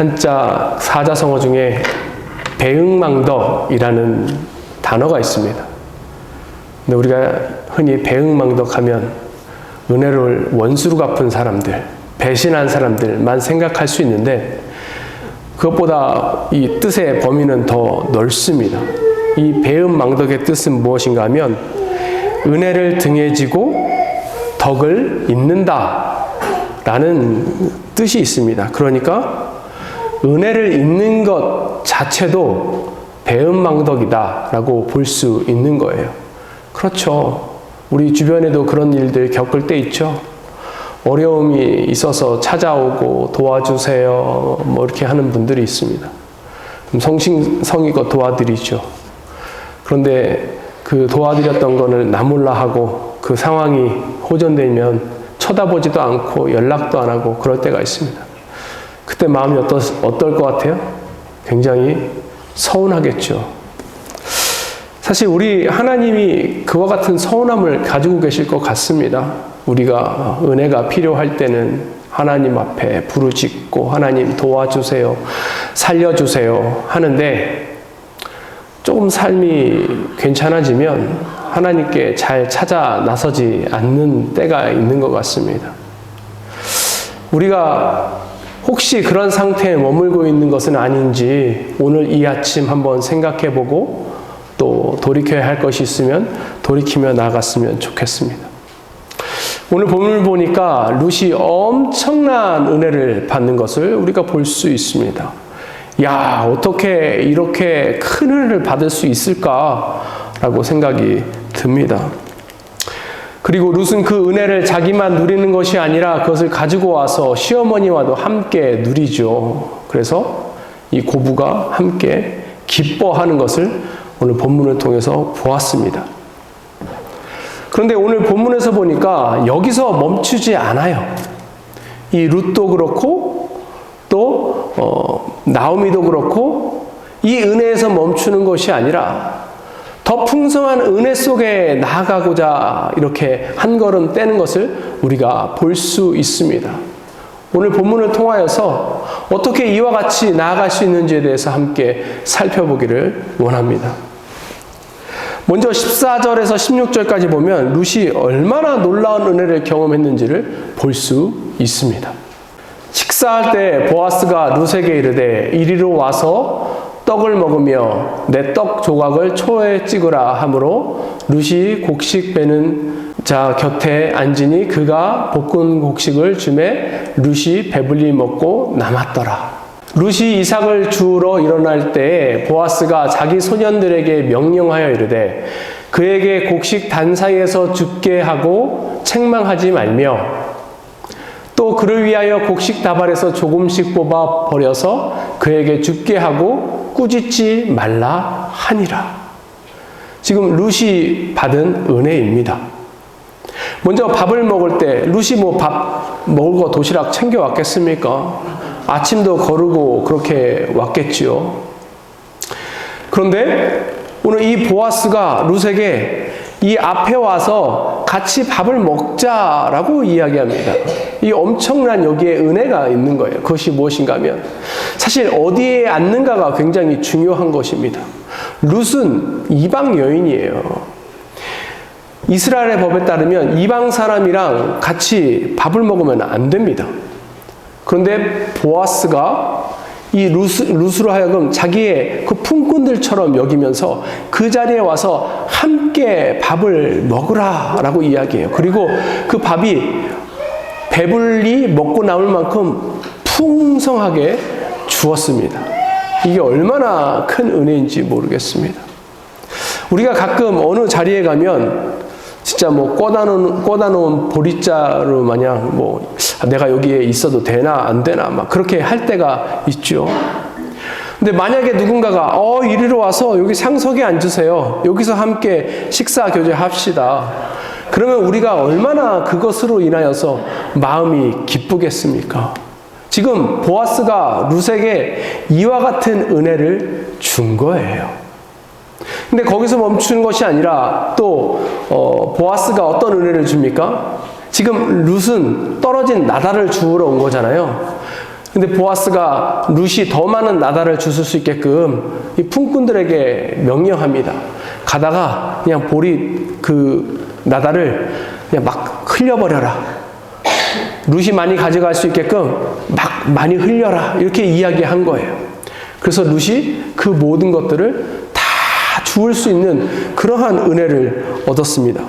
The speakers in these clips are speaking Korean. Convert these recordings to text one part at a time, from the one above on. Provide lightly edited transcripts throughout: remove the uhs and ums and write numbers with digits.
한자 사자성어 중에 배응망덕이라는 단어가 있습니다. 근데 우리가 흔히 배응망덕하면 은혜를 원수로 갚은 사람들, 배신한 사람들만 생각할 수 있는데 그것보다 이 뜻의 범위는 더 넓습니다. 이 배응망덕의 뜻은 무엇인가 하면 은혜를 등에 지고 덕을 잇는다 라는 뜻이 있습니다. 그러니까 은혜를 잇는 것 자체도 배은망덕이다 라고 볼 수 있는 거예요. 그렇죠. 우리 주변에도 그런 일들 겪을 때 있죠. 어려움이 있어서 찾아오고 도와주세요 뭐 이렇게 하는 분들이 있습니다. 성심성의껏 도와드리죠. 그런데 그 도와드렸던 거를 나몰라 하고 그 상황이 호전되면 쳐다보지도 않고 연락도 안 하고 그럴 때가 있습니다. 그때 마음이 어떨 것 같아요? 굉장히 서운하겠죠. 사실 우리 하나님이 그와 같은 서운함을 가지고 계실 것 같습니다. 우리가 은혜가 필요할 때는 하나님 앞에 부르짖고 하나님 도와주세요, 살려주세요 하는데 조금 삶이 괜찮아지면 하나님께 잘 찾아 나서지 않는 때가 있는 것 같습니다. 우리가 혹시 그런 상태에 머물고 있는 것은 아닌지 오늘 이 아침 한번 생각해보고 또 돌이켜야 할 것이 있으면 돌이키며 나아갔으면 좋겠습니다. 오늘 본문을 보니까 룻이 엄청난 은혜를 받는 것을 우리가 볼 수 있습니다. 야, 어떻게 이렇게 큰 은혜를 받을 수 있을까라고 생각이 듭니다. 그리고 룻은 그 은혜를 자기만 누리는 것이 아니라 그것을 가지고 와서 시어머니와도 함께 누리죠. 그래서 이 고부가 함께 기뻐하는 것을 오늘 본문을 통해서 보았습니다. 그런데 오늘 본문에서 보니까 여기서 멈추지 않아요. 이 룻도 그렇고 또 나오미도 그렇고 이 은혜에서 멈추는 것이 아니라 더 풍성한 은혜 속에 나아가고자 이렇게 한 걸음 떼는 것을 우리가 볼 수 있습니다. 오늘 본문을 통하여서 어떻게 이와 같이 나아갈 수 있는지에 대해서 함께 살펴보기를 원합니다. 먼저 14절에서 16절까지 보면 룻이 얼마나 놀라운 은혜를 경험했는지를 볼 수 있습니다. 식사할 때 보아스가 룻에게 이르되 이리로 와서 떡을 먹으며 내 떡 조각을 초에 찍으라 하므로 룻이 곡식 베는 자 곁에 앉으니 그가 볶은 곡식을 주매 룻이 배불리 먹고 남았더라. 룻이 이삭을 주우러 일어날 때에 보아스가 자기 소년들에게 명령하여 이르되 그에게 곡식 단 사이에서 죽게 하고 책망하지 말며 또 그를 위하여 곡식 다발에서 조금씩 뽑아 버려서 그에게 죽게 하고 꾸짖지 말라 하니라. 지금 룻이 받은 은혜입니다. 먼저 밥을 먹을 때 룻이 뭐 밥 먹을 거 도시락 챙겨 왔겠습니까? 아침도 거르고 그렇게 왔겠지요. 그런데 오늘 이 보아스가 룻에게 이 앞에 와서 같이 밥을 먹자라고 이야기합니다. 이 엄청난 여기에 은혜가 있는 거예요. 그것이 무엇인가 하면 사실 어디에 앉는가가 굉장히 중요한 것입니다. 룻은 이방 여인이에요. 이스라엘의 법에 따르면 이방 사람이랑 같이 밥을 먹으면 안 됩니다. 그런데 보아스가 이 룻으로 하여금 자기의 그 품꾼들처럼 여기면서 그 자리에 와서 함께 밥을 먹으라 라고 이야기해요. 그리고 그 밥이 배불리 먹고 남을 만큼 풍성하게 주었습니다. 이게 얼마나 큰 은혜인지 모르겠습니다. 우리가 가끔 어느 자리에 가면 진짜 뭐 꽂아 놓은 보리자루 마냥 뭐 내가 여기에 있어도 되나 안 되나 막 그렇게 할 때가 있죠. 근데 만약에 누군가가 이리로 와서 여기 상석에 앉으세요. 여기서 함께 식사 교제합시다. 그러면 우리가 얼마나 그것으로 인하여서 마음이 기쁘겠습니까? 지금 보아스가 룻에게 이와 같은 은혜를 준 거예요. 근데 거기서 멈추는 것이 아니라 또 보아스가 어떤 은혜를 줍니까? 지금 룻은 떨어진 나달을 주우러 온 거잖아요. 근데 보아스가 룻이 더 많은 나달을 주실 수 있게끔 이 품꾼들에게 명령합니다. 가다가 그냥 보리 그 나달을 그냥 막 흘려버려라. 룻이 많이 가져갈 수 있게끔 막 많이 흘려라. 이렇게 이야기한 거예요. 그래서 룻이 그 모든 것들을 다 주울 수 있는 그러한 은혜를 얻었습니다.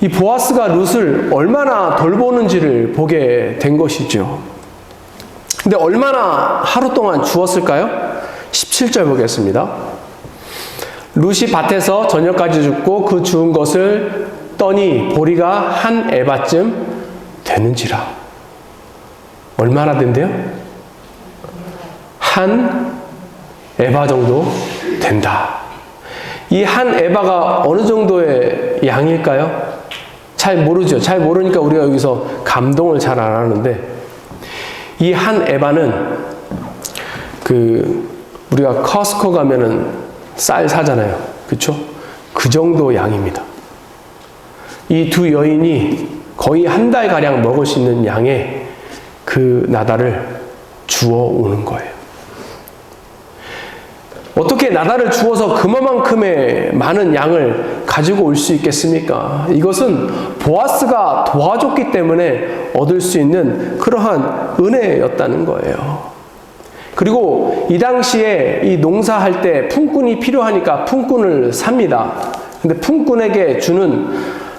이 보아스가 룻을 얼마나 돌보는지를 보게 된 것이죠. 근데 얼마나 하루 동안 주었을까요? 17절 보겠습니다. 룻이 밭에서 저녁까지 줍고 그 주운 것을 떠니 보리가 한 에바쯤 되는지라. 얼마나 된대요? 한 에바 정도 된다. 이 한 에바가 어느 정도의 양일까요? 잘 모르죠. 잘 모르니까 우리가 여기서 감동을 잘 안 하는데, 이 한 에바는 우리가 커스코 가면은 쌀 사잖아요. 그쵸? 그 정도 양입니다. 이 두 여인이 거의 한 달가량 먹을 수 있는 양의 그 나달을 주워 오는 거예요. 어떻게 나달을 주어서 그만큼의 많은 양을 가지고 올 수 있겠습니까? 이것은 보아스가 도와줬기 때문에 얻을 수 있는 그러한 은혜였다는 거예요. 그리고 이 당시에 이 농사할 때 품꾼이 필요하니까 품꾼을 삽니다. 근데 품꾼에게 주는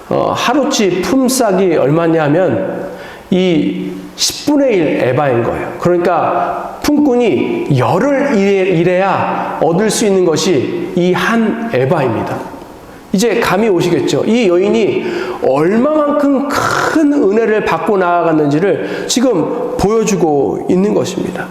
하루치 품삯이 얼마냐면 이 10분의 1 에바인 거예요. 그러니까 품꾼이 열흘 일해야 얻을 수 있는 것이 이 한 에바입니다. 이제 감이 오시겠죠? 이 여인이 얼마만큼 큰 은혜를 받고 나아갔는지를 지금 보여주고 있는 것입니다.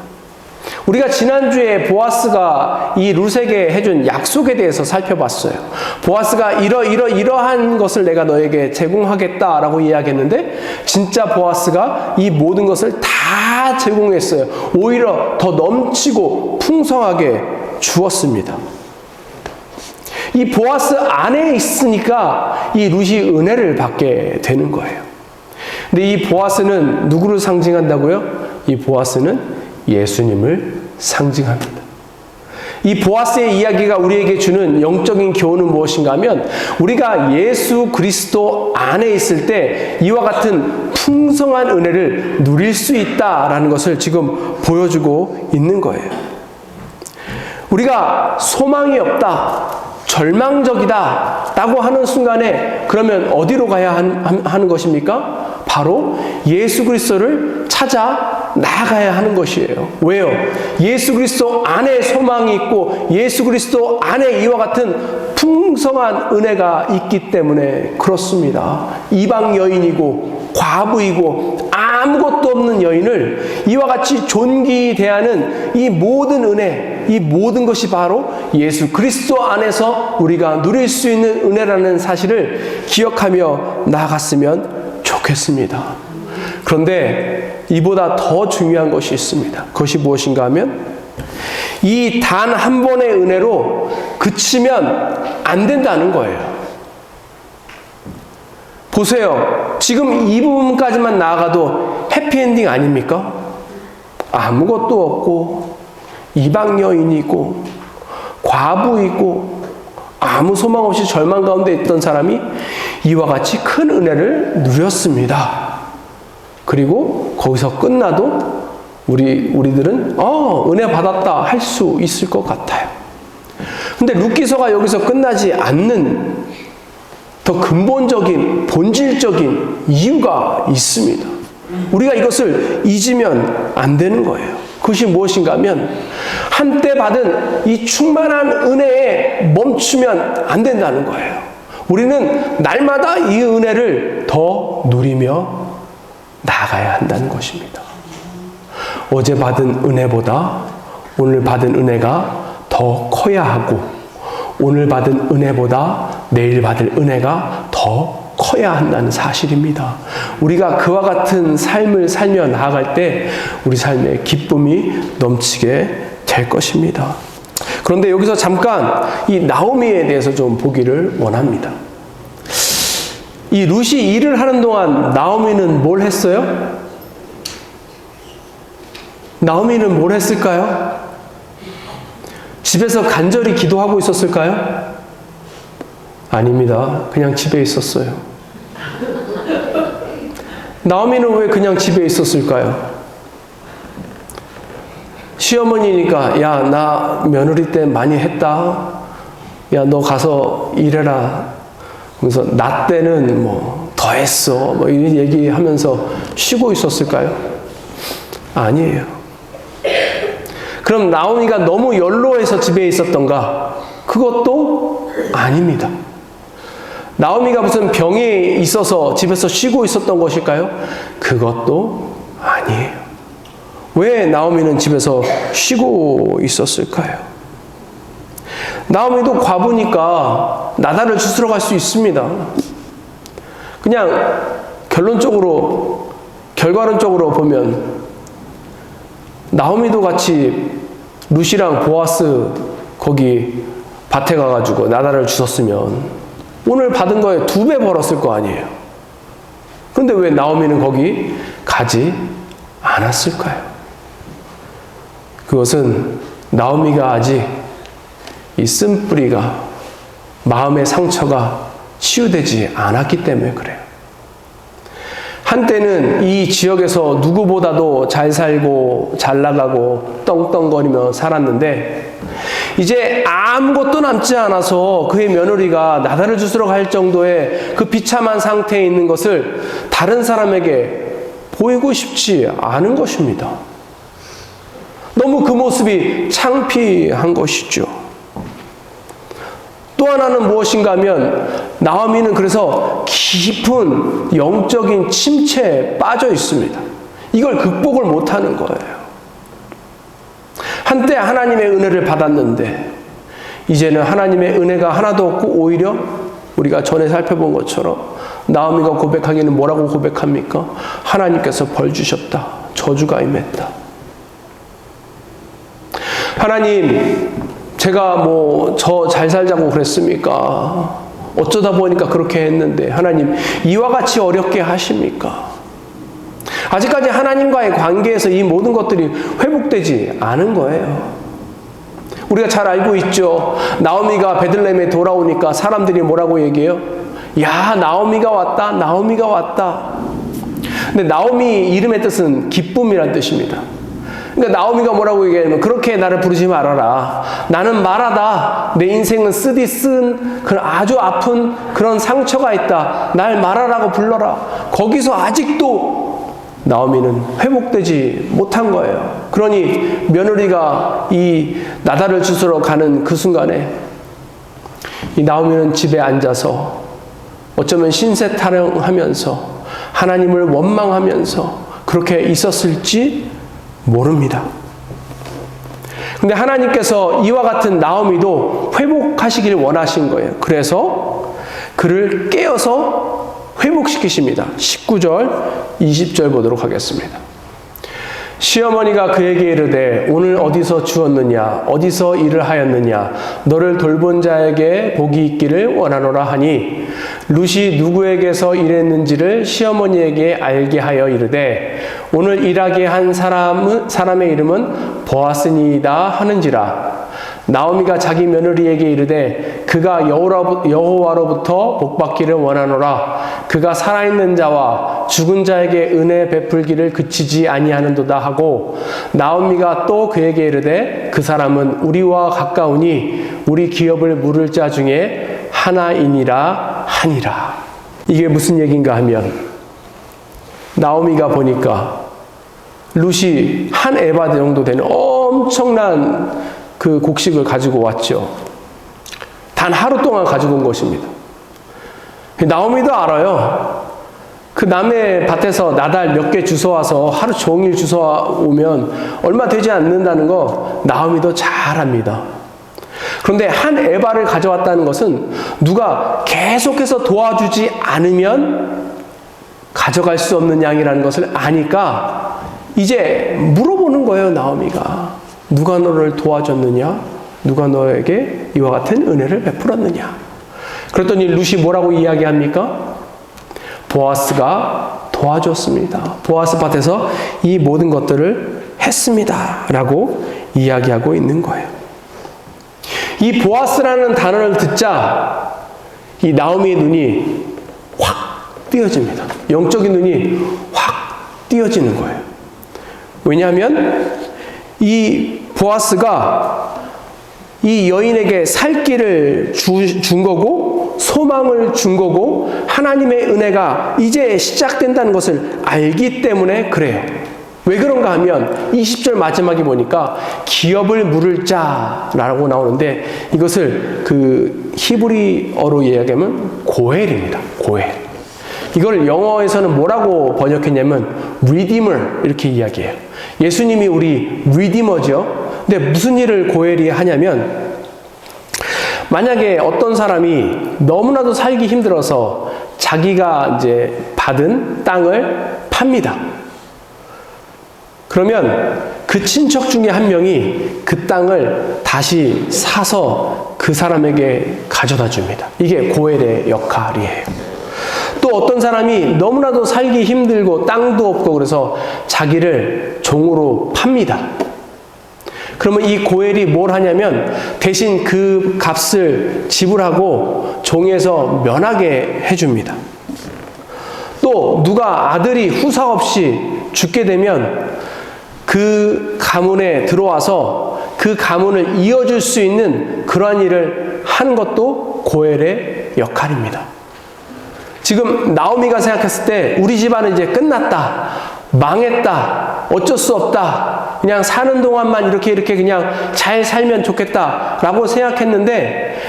우리가 지난주에 보아스가 이 룻에게 해준 약속에 대해서 살펴봤어요. 보아스가 이러한 것을 내가 너에게 제공하겠다라고 이야기했는데, 진짜 보아스가 이 모든 것을 다 제공했어요. 오히려 더 넘치고 풍성하게 주었습니다. 이 보아스 안에 있으니까 이 룻이 은혜를 받게 되는 거예요. 근데 이 보아스는 누구를 상징한다고요? 이 보아스는 예수님을 상징합니다. 이 보아스의 이야기가 우리에게 주는 영적인 교훈은 무엇인가 하면, 우리가 예수 그리스도 안에 있을 때 이와 같은 풍성한 은혜를 누릴 수 있다라는 것을 지금 보여주고 있는 거예요. 우리가 소망이 없다, 절망적이다 라고 하는 순간에 그러면 어디로 가야 하는 것입니까? 바로 예수 그리스도를 찾아 나아가야 하는 것이에요. 왜요? 예수 그리스도 안에 소망이 있고 예수 그리스도 안에 이와 같은 풍성한 은혜가 있기 때문에 그렇습니다. 이방 여인이고 과부이고 아무것도 없는 여인을 이와 같이 존귀히 대하는 이 모든 은혜, 이 모든 것이 바로 예수 그리스도 안에서 우리가 누릴 수 있는 은혜라는 사실을 기억하며 나아갔으면 좋겠습니다. 그런데 이보다 더 중요한 것이 있습니다. 그것이 무엇인가 하면, 이 단 한 번의 은혜로 그치면 안 된다는 거예요. 보세요. 지금 이 부분까지만 나아가도 해피엔딩 아닙니까? 아무것도 없고 이방 여인이고 과부이고 아무 소망 없이 절망 가운데 있던 사람이 이와 같이 큰 은혜를 누렸습니다. 그리고 거기서 끝나도 우리들은 은혜 받았다 할 수 있을 것 같아요. 근데 룻기서가 여기서 끝나지 않는 더 근본적인 본질적인 이유가 있습니다. 우리가 이것을 잊으면 안 되는 거예요. 그것이 무엇인가 하면, 한때 받은 이 충만한 은혜에 멈추면 안 된다는 거예요. 우리는 날마다 이 은혜를 더 누리며 나아가야 한다는 것입니다. 어제 받은 은혜보다 오늘 받은 은혜가 더 커야 하고, 오늘 받은 은혜보다 내일 받을 은혜가 더 커야 한다는 사실입니다. 우리가 그와 같은 삶을 살며 나아갈 때 우리 삶에 기쁨이 넘치게 될 것입니다. 그런데 여기서 잠깐 이 나오미에 대해서 좀 보기를 원합니다. 이 룻이 일을 하는 동안 나오미는 뭘 했어요? 나오미는 뭘 했을까요? 집에서 간절히 기도하고 있었을까요? 아닙니다. 그냥 집에 있었어요. 나오미는 왜 그냥 집에 있었을까요? 시어머니니까 야, 나 며느리 때 많이 했다. 야, 너 가서 일해라. 그래서 나 때는 뭐 더 했어. 뭐 이런 얘기하면서 쉬고 있었을까요? 아니에요. 그럼 나오미가 너무 연로해서 집에 있었던가? 그것도 아닙니다. 나오미가 무슨 병이 있어서 집에서 쉬고 있었던 것일까요? 그것도 아니에요. 왜 나오미는 집에서 쉬고 있었을까요? 나오미도 과부니까 나다를 주스러 갈 수 있습니다. 그냥 결과론적으로 보면 나오미도 같이 룻이랑 보아스 거기 밭에 가가지고 나다를 주웠으면 오늘 받은 거에 2배 벌었을 거 아니에요. 그런데 왜 나오미는 거기 가지 않았을까요? 그것은 나오미가 아직 이 쓴뿌리가, 마음의 상처가 치유되지 않았기 때문에 그래요. 한때는 이 지역에서 누구보다도 잘 살고 잘 나가고 떵떵거리며 살았는데 이제 아무것도 남지 않아서 그의 며느리가 나다를 주스러 갈 정도의 그 비참한 상태에 있는 것을 다른 사람에게 보이고 싶지 않은 것입니다. 너무 그 모습이 창피한 것이죠. 또 하나는 무엇인가 하면 나오미는 그래서 깊은 영적인 침체에 빠져 있습니다. 이걸 극복을 못하는 거예요. 한때 하나님의 은혜를 받았는데 이제는 하나님의 은혜가 하나도 없고 오히려 우리가 전에 살펴본 것처럼 나오미가 고백하기는 뭐라고 고백합니까? 하나님께서 벌 주셨다. 저주가 임했다. 하나님, 제가 저 잘 살자고 그랬습니까? 어쩌다 보니까 그렇게 했는데 하나님 이와 같이 어렵게 하십니까? 아직까지 하나님과의 관계에서 이 모든 것들이 회복되지 않은 거예요. 우리가 잘 알고 있죠. 나오미가 베들레헴에 돌아오니까 사람들이 뭐라고 얘기해요? 야, 나오미가 왔다. 나오미가 왔다. 근데 나오미 이름의 뜻은 기쁨이란 뜻입니다. 그러니까 나오미가 뭐라고 얘기하냐면 그렇게 나를 부르지 말아라. 나는 말하다. 내 인생은 쓰디쓴 그런 아주 아픈 그런 상처가 있다. 날 말하라고 불러라. 거기서 아직도 나오미는 회복되지 못한 거예요. 그러니 며느리가 이 나다를 주스러 가는 그 순간에 이 나오미는 집에 앉아서 어쩌면 신세 타령하면서 하나님을 원망하면서 그렇게 있었을지 모릅니다. 근데 하나님께서 이와 같은 나오미도 회복하시기를 원하신 거예요. 그래서 그를 깨어서 회복시키십니다. 19절, 20절 보도록 하겠습니다. 시어머니가 그에게 이르되 오늘 어디서 주었느냐 어디서 일을 하였느냐 너를 돌본 자에게 복이 있기를 원하노라 하니 룻이 누구에게서 일했는지를 시어머니에게 알게 하여 이르되 오늘 일하게 한 사람의 이름은 보아스니이다 하는지라. 나오미가 자기 며느리에게 이르되 그가 여호와로부터 복받기를 원하노라. 그가 살아있는 자와 죽은 자에게 은혜 베풀기를 그치지 아니하는도다 하고 나오미가 또 그에게 이르되 그 사람은 우리와 가까우니 우리 기업을 물을 자 중에 하나이니라 하니라. 이게 무슨 얘기인가 하면 나오미가 보니까 룻이 한 에바 정도 되는 엄청난 그 곡식을 가지고 왔죠. 단 하루 동안 가지고 온 것입니다. 나오미도 알아요. 그 남의 밭에서 나달 몇 개 주워와서 하루 종일 주워오면 얼마 되지 않는다는 거 나오미도 잘 압니다. 그런데 한 에바를 가져왔다는 것은 누가 계속해서 도와주지 않으면 가져갈 수 없는 양이라는 것을 아니까 이제 물어보는 거예요, 나오미가. 누가 너를 도와줬느냐? 누가 너에게 이와 같은 은혜를 베풀었느냐? 그랬더니 룻이 뭐라고 이야기합니까? 보아스가 도와줬습니다. 보아스 밭에서 이 모든 것들을 했습니다. 라고 이야기하고 있는 거예요. 이 보아스라는 단어를 듣자 이 나오미의 눈이 확 띄어집니다. 영적인 눈이 확 띄어지는 거예요. 왜냐하면 이 보아스가 이 여인에게 살 길을 준 거고 소망을 준 거고 하나님의 은혜가 이제 시작된다는 것을 알기 때문에 그래요. 왜 그런가 하면 20절 마지막에 보니까 기업을 물을 자라고 나오는데 이것을 그 히브리어로 이야기하면 고헬입니다. 고헬. 이걸 영어에서는 뭐라고 번역했냐면 redeemer 이렇게 이야기해요. 예수님이 우리 redeemer죠. 근데 무슨 일을 고헬이 하냐면 만약에 어떤 사람이 너무나도 살기 힘들어서 자기가 이제 받은 땅을 팝니다. 그러면 그 친척 중에 한 명이 그 땅을 다시 사서 그 사람에게 가져다 줍니다. 이게 고헬의 역할이에요. 또 어떤 사람이 너무나도 살기 힘들고 땅도 없고 그래서 자기를 종으로 팝니다. 그러면 이 고헬이 뭘 하냐면 대신 그 값을 지불하고 종에서 면하게 해줍니다. 또 누가 아들이 후사 없이 죽게 되면 그 가문에 들어와서 그 가문을 이어줄 수 있는 그러한 일을 하는 것도 고헬의 역할입니다. 지금 나오미가 생각했을 때 우리 집안은 이제 끝났다, 망했다, 어쩔 수 없다, 그냥 사는 동안만 이렇게 그냥 잘 살면 좋겠다라고 생각했는데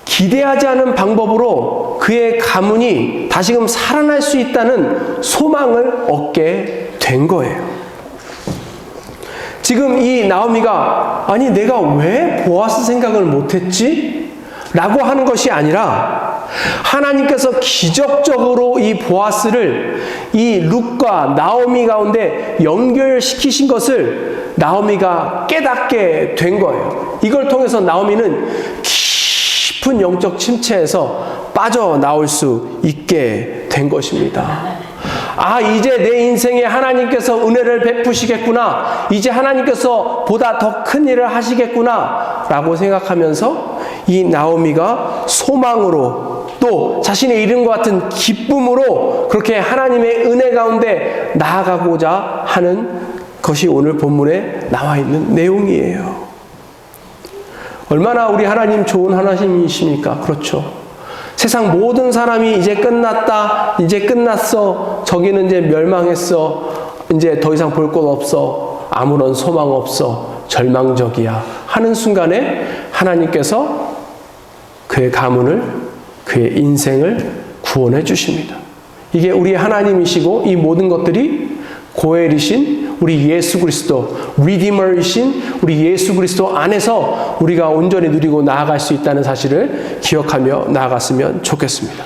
기대하지 않은 방법으로 그의 가문이 다시금 살아날 수 있다는 소망을 얻게 된 거예요. 지금 이 나오미가 아니 내가 왜 보아스 생각을 못했지? 라고 하는 것이 아니라 하나님께서 기적적으로 이 보아스를 이 룻과 나오미 가운데 연결시키신 것을 나오미가 깨닫게 된 거예요. 이걸 통해서 나오미는 깊은 영적 침체에서 빠져나올 수 있게 된 것입니다. 아, 이제 내 인생에 하나님께서 은혜를 베푸시겠구나. 이제 하나님께서 보다 더 큰 일을 하시겠구나. 라고 생각하면서 이 나오미가 소망으로 또 자신의 이름과 같은 기쁨으로 그렇게 하나님의 은혜 가운데 나아가고자 하는 것이 오늘 본문에 나와 있는 내용이에요. 얼마나 우리 하나님 좋은 하나님이십니까? 그렇죠. 세상 모든 사람이 이제 끝났다, 이제 끝났어, 저기는 이제 멸망했어, 이제 더 이상 볼 것 없어, 아무런 소망 없어, 절망적이야 하는 순간에 하나님께서 그의 가문을, 그의 인생을 구원해 주십니다. 이게 우리 하나님이시고 이 모든 것들이 고헬이신 우리 예수 그리스도, 리디머이신 우리 예수 그리스도 안에서 우리가 온전히 누리고 나아갈 수 있다는 사실을 기억하며 나아갔으면 좋겠습니다.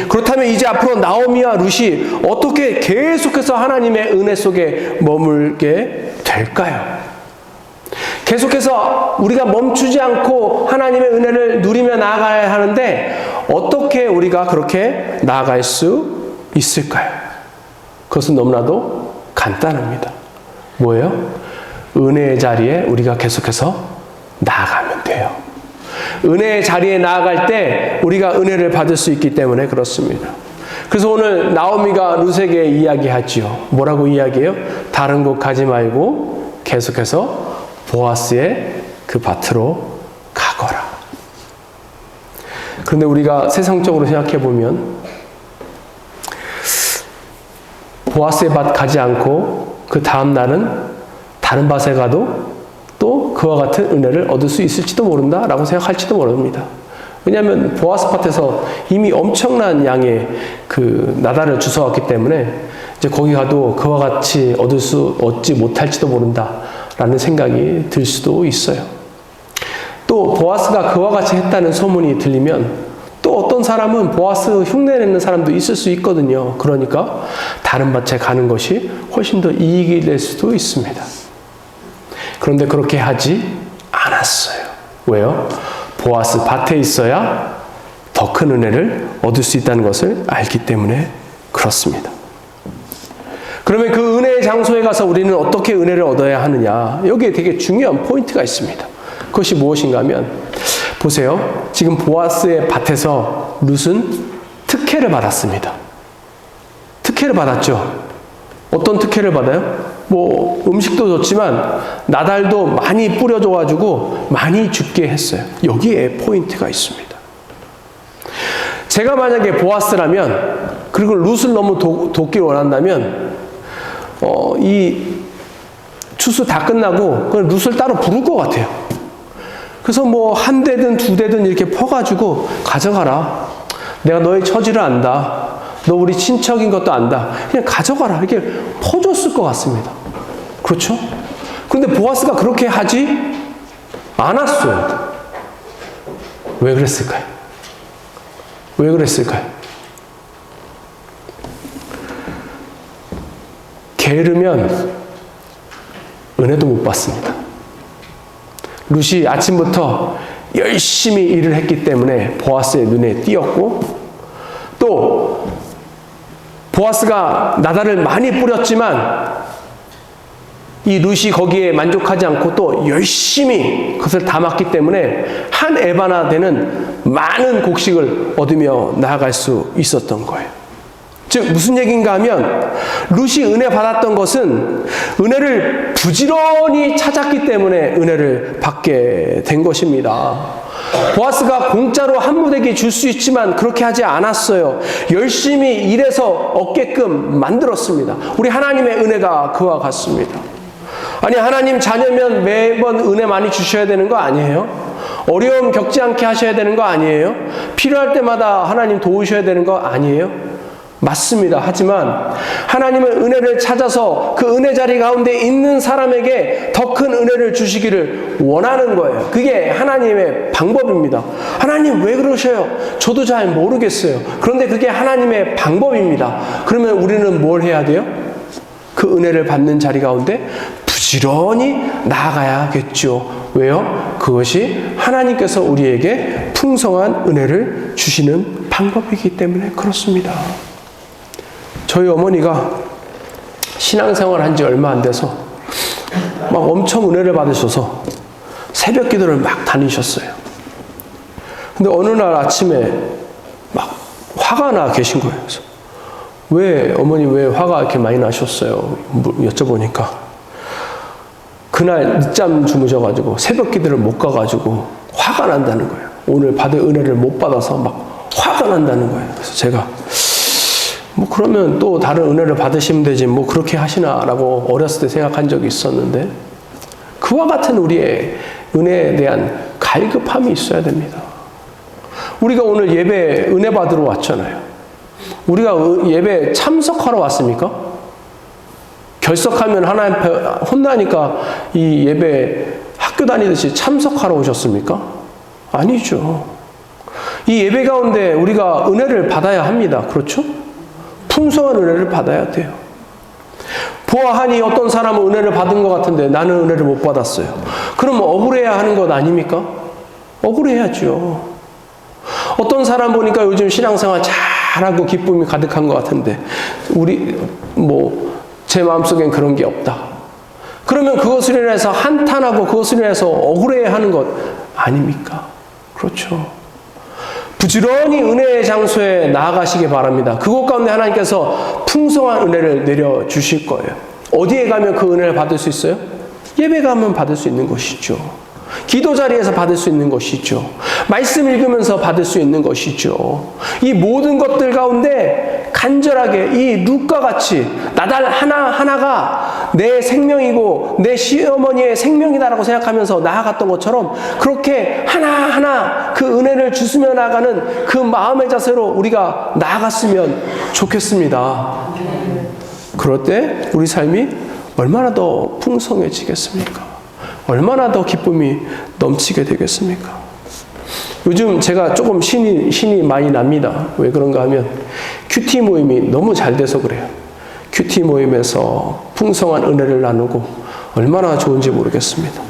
그렇다면 이제 앞으로 나오미와 룻이 어떻게 계속해서 하나님의 은혜 속에 머물게 될까요? 계속해서 우리가 멈추지 않고 하나님의 은혜를 누리며 나아가야 하는데 어떻게 우리가 그렇게 나아갈 수 있을까요? 그것은 너무나도 간단합니다. 뭐예요? 은혜의 자리에 우리가 계속해서 나아가면 돼요. 은혜의 자리에 나아갈 때 우리가 은혜를 받을 수 있기 때문에 그렇습니다. 그래서 오늘 나오미가 룻에게 이야기하지요. 뭐라고 이야기해요? 다른 곳 가지 말고 계속해서 보아스의 그 밭으로 가거라. 그런데 우리가 세상적으로 생각해 보면 보아스의 밭 가지 않고 그 다음 날은 다른 밭에 가도 또 그와 같은 은혜를 얻을 수 있을지도 모른다라고 생각할지도 모릅니다. 왜냐하면 보아스 밭에서 이미 엄청난 양의 그 나달을 주워왔기 때문에 이제 거기 가도 그와 같이 얻지 못할지도 모른다라는 생각이 들 수도 있어요. 또 보아스가 그와 같이 했다는 소문이 들리면 또 어떤 사람은 보아스 흉내내는 사람도 있을 수 있거든요. 그러니까 다른 밭에 가는 것이 훨씬 더 이익이 될 수도 있습니다. 그런데 그렇게 하지 않았어요. 왜요? 보아스 밭에 있어야 더 큰 은혜를 얻을 수 있다는 것을 알기 때문에 그렇습니다. 그러면 그 은혜의 장소에 가서 우리는 어떻게 은혜를 얻어야 하느냐. 여기에 되게 중요한 포인트가 있습니다. 그것이 무엇인가 하면 보세요. 지금 보아스의 밭에서 룻은 특혜를 받았습니다. 특혜를 받았죠. 어떤 특혜를 받아요? 뭐 음식도 좋지만 나달도 많이 뿌려줘가지고 많이 죽게 했어요. 여기에 포인트가 있습니다. 제가 만약에 보아스라면, 그리고 룻을 너무 돕길 원한다면 이 추수 다 끝나고 그냥 룻을 따로 부를 것 같아요. 그래서 뭐 한 대든 두 대든 이렇게 퍼가지고 가져가라. 내가 너의 처지를 안다. 너 우리 친척인 것도 안다. 그냥 가져가라. 이렇게 퍼줬을 것 같습니다. 그렇죠? 그런데 보아스가 그렇게 하지 않았어요. 왜 그랬을까요? 왜 그랬을까요? 게으르면 은혜도 못 받습니다. 룻이 아침부터 열심히 일을 했기 때문에 보아스의 눈에 띄었고, 또 보아스가 나달을 많이 뿌렸지만 이 룻이 거기에 만족하지 않고 또 열심히 그것을 담았기 때문에 한 에바나 되는 많은 곡식을 얻으며 나아갈 수 있었던 거예요. 즉 무슨 얘기인가 하면 룻이 은혜 받았던 것은 은혜를 부지런히 찾았기 때문에 은혜를 받게 된 것입니다. 보아스가 공짜로 한 무더기 줄 수 있지만 그렇게 하지 않았어요. 열심히 일해서 얻게끔 만들었습니다. 우리 하나님의 은혜가 그와 같습니다. 아니, 하나님 자녀면 매번 은혜 많이 주셔야 되는 거 아니에요? 어려움 겪지 않게 하셔야 되는 거 아니에요? 필요할 때마다 하나님 도우셔야 되는 거 아니에요? 맞습니다. 하지만 하나님은 은혜를 찾아서 그 은혜 자리 가운데 있는 사람에게 더 큰 은혜를 주시기를 원하는 거예요. 그게 하나님의 방법입니다. 하나님 왜 그러셔요? 저도 잘 모르겠어요. 그런데 그게 하나님의 방법입니다. 그러면 우리는 뭘 해야 돼요? 그 은혜를 받는 자리 가운데 부지런히 나아가야겠죠. 왜요? 그것이 하나님께서 우리에게 풍성한 은혜를 주시는 방법이기 때문에 그렇습니다. 저희 어머니가 신앙생활 한 지 얼마 안 돼서 막 엄청 은혜를 받으셔서 새벽 기도를 막 다니셨어요. 근데 어느 날 아침에 막 화가 나 계신 거예요. 그래서 어머니 왜 화가 이렇게 많이 나셨어요? 여쭤보니까 그날 늦잠 주무셔가지고 새벽 기도를 못 가가지고 화가 난다는 거예요. 오늘 받을 은혜를 못 받아서 막 화가 난다는 거예요. 그래서 제가 뭐 그러면 또 다른 은혜를 받으시면 되지 뭐 그렇게 하시나라고 어렸을 때 생각한 적이 있었는데, 그와 같은 우리의 은혜에 대한 갈급함이 있어야 됩니다. 우리가 오늘 예배 은혜 받으러 왔잖아요. 우리가 예배 참석하러 왔습니까? 결석하면 하나님 앞에 혼나니까 이 예배 학교 다니듯이 참석하러 오셨습니까? 아니죠. 이 예배 가운데 우리가 은혜를 받아야 합니다. 그렇죠? 풍성한 은혜를 받아야 돼요. 보아하니 어떤 사람은 은혜를 받은 것 같은데 나는 은혜를 못 받았어요. 그럼 억울해야 하는 것 아닙니까? 억울해야죠. 어떤 사람 보니까 요즘 신앙생활 잘하고 기쁨이 가득한 것 같은데 제 마음속엔 그런 게 없다. 그러면 그것을 인해서 한탄하고 그것을 인해서 억울해야 하는 것 아닙니까? 그렇죠. 부지런히 은혜의 장소에 나아가시기 바랍니다. 그곳 가운데 하나님께서 풍성한 은혜를 내려주실 거예요. 어디에 가면 그 은혜를 받을 수 있어요? 예배 가면 받을 수 있는 것이죠. 기도 자리에서 받을 수 있는 것이죠. 말씀 읽으면서 받을 수 있는 것이죠. 이 모든 것들 가운데 간절하게 이 룻과 같이 나달 하나하나가 내 생명이고 내 시어머니의 생명이다라고 생각하면서 나아갔던 것처럼 그렇게 하나하나 그 은혜를 주스며 나아가는 그 마음의 자세로 우리가 나아갔으면 좋겠습니다. 그럴 때 우리 삶이 얼마나 더 풍성해지겠습니까? 얼마나 더 기쁨이 넘치게 되겠습니까? 요즘 제가 조금 신이 많이 납니다. 왜 그런가 하면 큐티 모임이 너무 잘 돼서 그래요. 큐티 모임에서 풍성한 은혜를 나누고 얼마나 좋은지 모르겠습니다.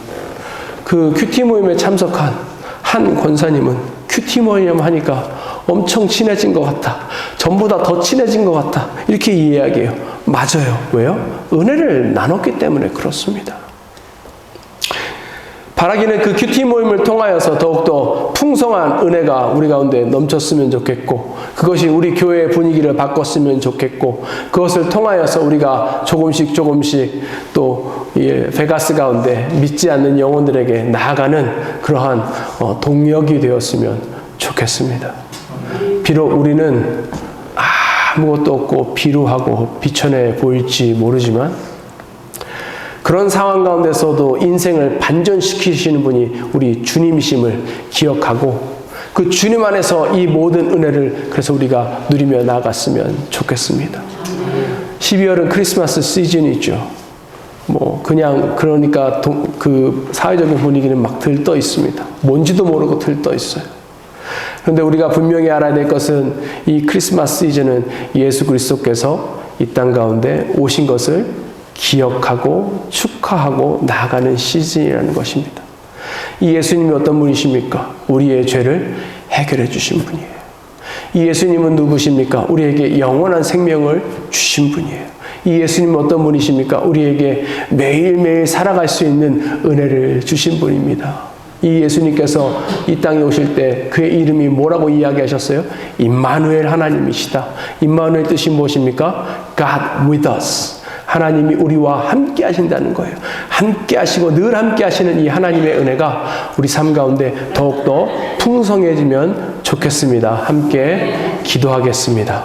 그 큐티 모임에 참석한 한 권사님은 큐티 모임 하니까 엄청 친해진 것 같다. 전보다 더 친해진 것 같다. 이렇게 이야기해요. 맞아요. 왜요? 은혜를 나눴기 때문에 그렇습니다. 바라기는 그 큐티 모임을 통하여서 더욱더 풍성한 은혜가 우리 가운데 넘쳤으면 좋겠고, 그것이 우리 교회의 분위기를 바꿨으면 좋겠고, 그것을 통하여서 우리가 조금씩 또 베가스 가운데 믿지 않는 영혼들에게 나아가는 그러한 동력이 되었으면 좋겠습니다. 비록 우리는 아무것도 없고 비루하고 비천해 보일지 모르지만, 그런 상황 가운데서도 인생을 반전시키시는 분이 우리 주님이심을 기억하고, 그 주님 안에서 이 모든 은혜를 그래서 우리가 누리며 나아갔으면 좋겠습니다. 12월은 크리스마스 시즌이죠. 그러니까 그 사회적인 분위기는 막 들떠 있습니다. 뭔지도 모르고 들떠 있어요. 그런데 우리가 분명히 알아야 될 것은 이 크리스마스 시즌은 예수 그리스도께서 이 땅 가운데 오신 것을 기억하고 축하하고 나아가는 시즌이라는 것입니다. 이 예수님이 어떤 분이십니까? 우리의 죄를 해결해 주신 분이에요. 이 예수님은 누구십니까? 우리에게 영원한 생명을 주신 분이에요. 이 예수님은 어떤 분이십니까? 우리에게 매일매일 살아갈 수 있는 은혜를 주신 분입니다. 이 예수님께서 이 땅에 오실 때 그의 이름이 뭐라고 이야기하셨어요? 임마누엘 하나님이시다. 임마누엘 뜻이 무엇입니까? God with us. 하나님이 우리와 함께 하신다는 거예요. 함께 하시고 늘 함께 하시는 이 하나님의 은혜가 우리 삶 가운데 더욱더 풍성해지면 좋겠습니다. 함께 기도하겠습니다.